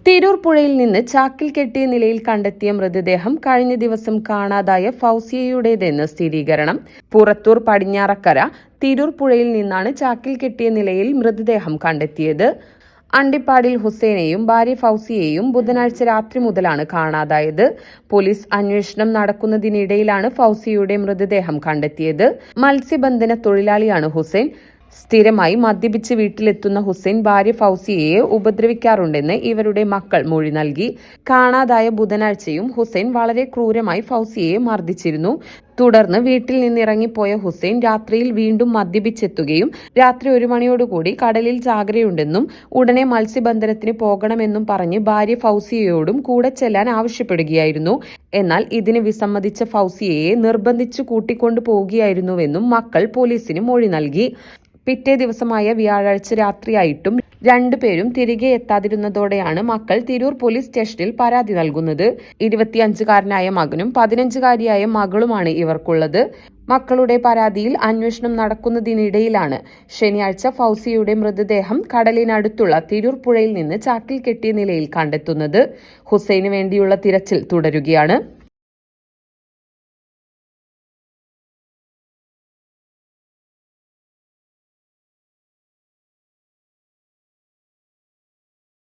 തിരൂർ പുഴയിൽ നിന്ന് ചാക്കിൽ കെട്ടിയ നിലയിൽ കണ്ടെത്തിയ മൃതദേഹം കഴിഞ്ഞ ദിവസം കാണാതായ ഫൗസിയയുടേതെന്ന് സ്ഥിരീകരണം. പുറത്തൂർ പടിഞ്ഞാറക്കര തിരൂർ പുഴയിൽ നിന്നാണ് ചാക്കിൽ കെട്ടിയ നിലയിൽ മൃതദേഹം കണ്ടെത്തിയത്. അണ്ടിപ്പാടിൽ ഹുസൈനെയും ഭാര്യ ഫൗസിയെയും ബുധനാഴ്ച രാത്രി മുതലാണ് കാണാതായത്. പോലീസ് അന്വേഷണം നടക്കുന്നതിനിടയിലാണ് ഫൗസിയയുടെ മൃതദേഹം കണ്ടെത്തിയത്. മത്സ്യബന്ധന തൊഴിലാളിയാണ് ഹുസൈൻ. സ്ഥിരമായി മദ്യപിച്ച് വീട്ടിലെത്തുന്ന ഹുസൈൻ ഭാര്യ ഫൗസിയയെ ഉപദ്രവിക്കാറുണ്ടെന്ന് ഇവരുടെ മക്കൾ മൊഴി നൽകി. കാണാതായ ബുധനാഴ്ചയും ഹുസൈൻ വളരെ ക്രൂരമായി ഫൗസിയയെ മർദ്ദിച്ചിരുന്നു. തുടർന്ന് വീട്ടിൽ നിന്നിറങ്ങിപ്പോയ ഹുസൈൻ രാത്രിയിൽ വീണ്ടും മദ്യപിച്ചെത്തുകയും രാത്രി 1 മണിയോടുകൂടി കടലിൽ ജാഗ്രതയുണ്ടെന്നും ഉടനെ മത്സ്യബന്ധനത്തിന് പോകണമെന്നും പറഞ്ഞ് ഭാര്യ ഫൗസിയയോടും കൂടെ ചെല്ലാൻ ആവശ്യപ്പെടുകയായിരുന്നു. എന്നാൽ ഇതിന് വിസമ്മതിച്ച ഫൗസിയയെ നിർബന്ധിച്ചു കൂട്ടിക്കൊണ്ടു പോകുകയായിരുന്നുവെന്നും മക്കൾ പോലീസിന് മൊഴി നൽകി. പിറ്റേ ദിവസമായ വ്യാഴാഴ്ച രാത്രിയായിട്ടും രണ്ടുപേരും തിരികെ എത്താതിരുന്നതോടെയാണ് മക്കൾ തിരൂർ പോലീസ് സ്റ്റേഷനിൽ പരാതി നൽകുന്നത്. 25-കാരനായ മകനും 15-കാരിയായ മകളുമാണ് ഇവർക്കുള്ളത്. മക്കളുടെ പരാതിയിൽ അന്വേഷണം നടക്കുന്നതിനിടയിലാണ് ശനിയാഴ്ച ഫൗസിയയുടെ മൃതദേഹം കടലിനടുത്തുള്ള തിരൂർ പുഴയിൽ നിന്ന് ചാക്കിൽ കെട്ടിയ നിലയിൽ കണ്ടെത്തുന്നത്. ഹുസൈന് വേണ്ടിയുള്ള തിരച്ചിൽ തുടരുകയാണ്.